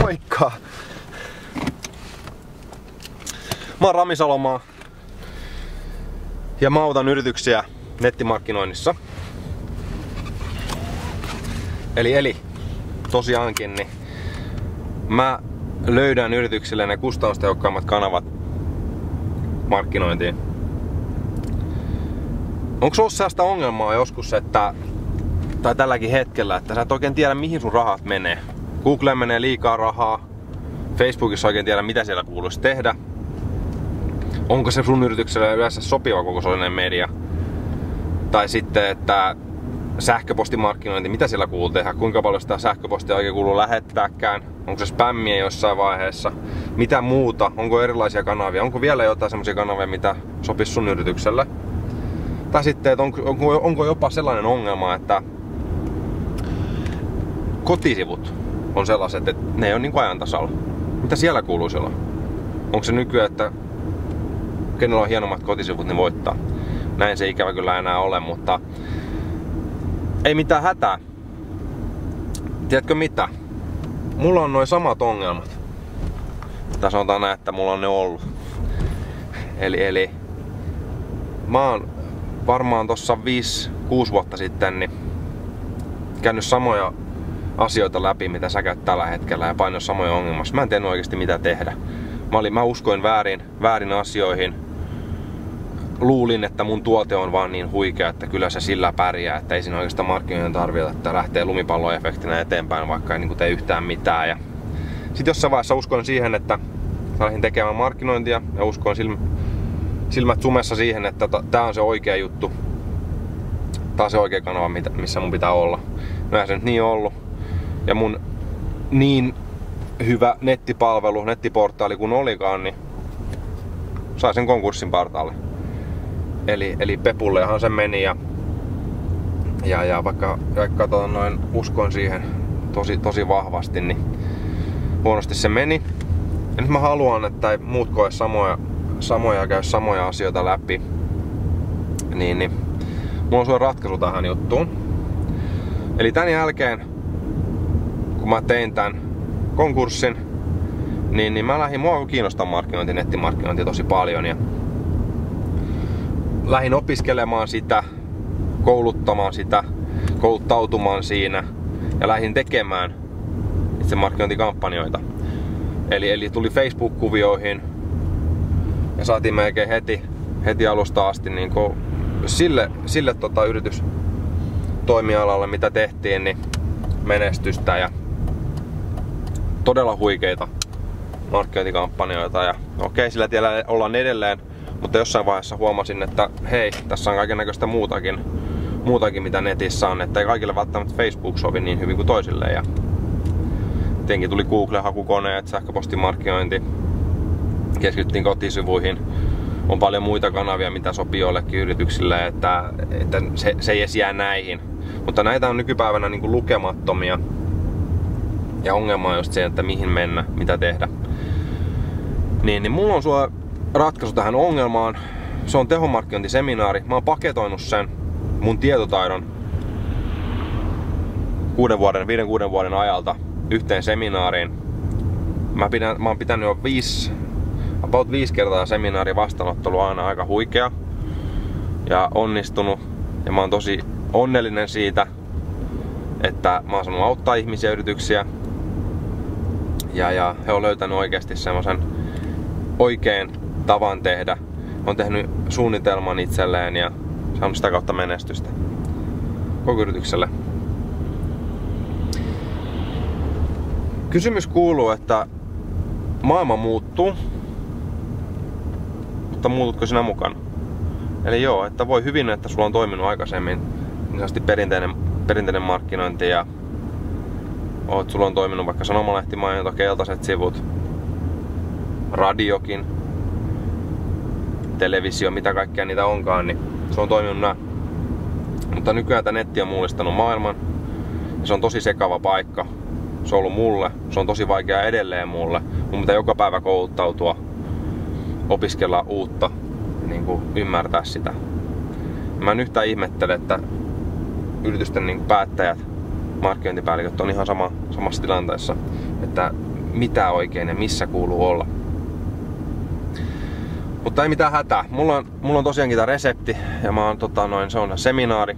Moikka! Mä oon Rami Salomaa ja mä autan yrityksiä nettimarkkinoinnissa. Eli tosiaankin niin mä löydän yrityksille ne kustannustehokkaimmat kanavat markkinointiin. Onko sulla sellaista ongelmaa joskus, tai tälläkin hetkellä, että sä et oikein tiedä mihin sun rahat menee? Googleen menee liikaa rahaa, Facebookissa oikein tiedä mitä siellä kuuluisi tehdä. Onko se sun yritykselle yleensä sopiva koko sosiaalinen media? Tai sitten, että sähköpostimarkkinointi, mitä siellä kuuluu tehdä? Kuinka paljon sitä sähköpostia oikein kuuluu lähettääkään? Onko se spämmiä jossain vaiheessa? Mitä muuta? Onko erilaisia kanavia? Onko vielä jotain semmoisia kanavia, mitä sopisi sun yritykselle? Tai sitten, että onko jopa sellainen ongelma, että kotisivut on sellaiset, että ne ei ole niin kuin ajan tasalla. Mitä siellä kuuluisi olla? Onko se nykyään, että kenellä on hienommat kotisivut, niin voittaa? Näin se ikävä kyllä enää ole, mutta ei mitään hätää. Tiedätkö mitä? Mulla on noin samat ongelmat. Tai sanotaan näin, että mulla on ne ollut. Eli mä oon varmaan tossa 5-6 vuotta sitten niin käynyt samoja asioita läpi, mitä sä käyt tällä hetkellä ja painoin samoja ongelmia. Mä en tiennyt oikeesti mitä tehdä. Mä uskoin väärin asioihin. Luulin, että mun tuote on vaan niin huikea, että kyllä se sillä pärjää, että ei siinä oikeastaan markkinoiden tarvita, että lähtee lumipalloefektinä eteenpäin, vaikka ei niin tee yhtään mitään. Ja sit jossain vaiheessa uskoin siihen, että lähdin tekemään markkinointia ja uskoin silmät sumessa siihen, että tää on se oikea juttu. Tää on se oikea kanava, missä mun pitää olla. No eihän se nyt niin ollut. Ja mun niin hyvä nettipalvelu, nettiportaali kun olikaan, niin sai sen konkurssin partaalle. Eli pepullehan se meni ja vaikka noin uskoin siihen tosi vahvasti, niin huonosti se meni. Ja nyt mä haluan, että muut koe samoja ja käy samoja asioita läpi. Niin mulla on sulle ratkaisu tähän juttuun. Eli tän jälkeen, kun mä tein tän konkurssin, niin mä mua kiinnostaa markkinointi, nettimarkkinointi tosi paljon. Ja lähdin opiskelemaan sitä, kouluttamaan sitä, kouluttautumaan siinä ja lähdin tekemään itse markkinointikampanjoita. Eli tuli Facebook-kuvioihin ja saatiin melkein heti alusta asti niin sille yritystoimialalle mitä tehtiin, niin menestystä ja todella huikeita markkinointikampanjoita. Ja okei, sillä tiellä ollaan edelleen. Mutta jossain vaiheessa huomasin, että hei, tässä on kaikennäköistä muutakin mitä netissä on, että ei kaikille välttämättä Facebook sovi niin hyvin kuin toisille. Ja tietenkin tuli Google-hakukoneet, sähköpostimarkkinointi, keskityttiin kotisivuihin. On paljon muita kanavia, mitä sopii jollekin yrityksille, että se ei edes jää näihin. Mutta näitä on nykypäivänä niin kuin lukemattomia. Ja ongelma on just se, että mihin mennä, mitä tehdä. Niin mulla on sulla ratkaisu tähän ongelmaan. Se on tehomarkkinointiseminaari. Mä oon paketoinut sen mun tietotaidon 5-6 vuoden ajalta yhteen seminaariin. Mä oon pitänyt jo 5 kertaa seminaari vastaanottelu aina aika huikea ja onnistunut. Ja mä oon tosi onnellinen siitä, että mä oon saanut auttaa ihmisiä ja yrityksiä. Ja he on löytänyt oikeasti semmosen oikein tavan tehdä. On tehnyt suunnitelman itselleen ja saanut sitä kautta menestystä koko yritykselle. Kysymys kuuluu, että maailma muuttuu, mutta muututko sinä mukana? Eli joo, että voi hyvin, että sulla on toiminut aikaisemmin niin sanotusti perinteinen markkinointi ja sulla on toiminut vaikka sanomalehtimainonta, keltaiset sivut, radiokin, televisio, mitä kaikkea niitä onkaan, niin se on toiminut nää. Mutta nykyään tämä netti on mullistanut maailman ja se on tosi sekava paikka. Se on ollut mulle, se on tosi vaikea edelleen mulle. Mun pitää joka päivä kouluttautua, opiskella uutta, niin kuin ymmärtää sitä. Mä en yhtään ihmettele, että yritysten niin päättäjät, markkinointipäälliköt on ihan samassa tilanteessa. Että mitä oikein ja missä kuuluu olla. Mutta ei mitään hätää. Mulla on tosiaankin tää resepti ja mä oon se on seminaari.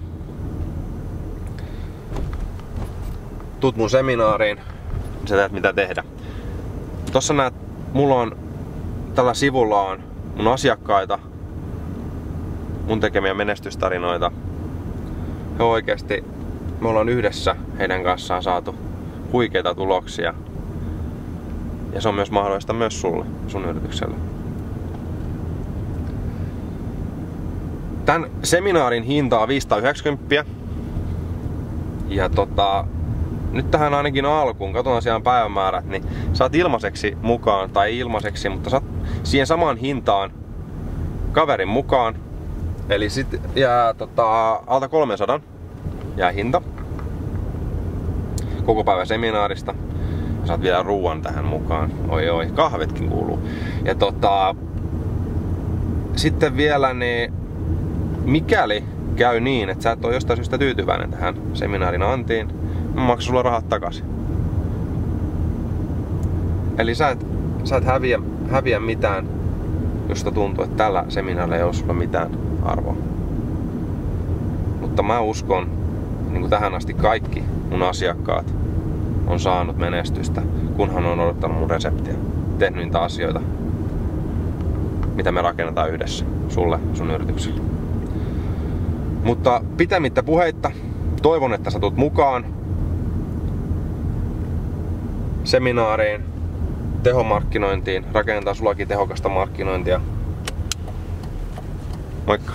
Tuut mun seminaariin, niin sä teet mitä tehdä. Tossa näet, mulla on tällä sivulla on mun asiakkaita, mun tekemiä menestystarinoita. He oikeesti, me ollaan yhdessä heidän kanssaan saatu huikeita tuloksia. Ja se on myös mahdollista myös sulle, sun yritykselle. Tän seminaarin hinta on 590. Ja nyt tähän ainakin alkuun, katsotaan siellä päivämäärät, niin saat ilmaiseksi mukaan, tai ei ilmaiseksi, mutta saat siihen samaan hintaan kaverin mukaan. Eli sit jää alta 300 jää hinta koko päivän seminaarista. Ja saat vielä ruuan tähän mukaan. Oi, kahvetkin kuuluu. Ja sitten vielä niin, mikäli käy niin, että sä et ole jostain syystä tyytyväinen tähän seminaarin antiin, mä maksan sulle rahat takaisin. Eli sä et häviä mitään, josta tuntuu, että tällä seminaarilla ei ole sulla mitään arvoa. Mutta mä uskon, niin kuin tähän asti kaikki mun asiakkaat on saanut menestystä, kunhan on odottanut mun reseptiä. Tehnyt niitä asioita, mitä me rakennetaan yhdessä sulle, sun yritykselle. Mutta pitämättä puheitta, toivon, että sä tulet mukaan seminaariin, tehomarkkinointiin, rakennetaan sullakin tehokasta markkinointia. Moikka!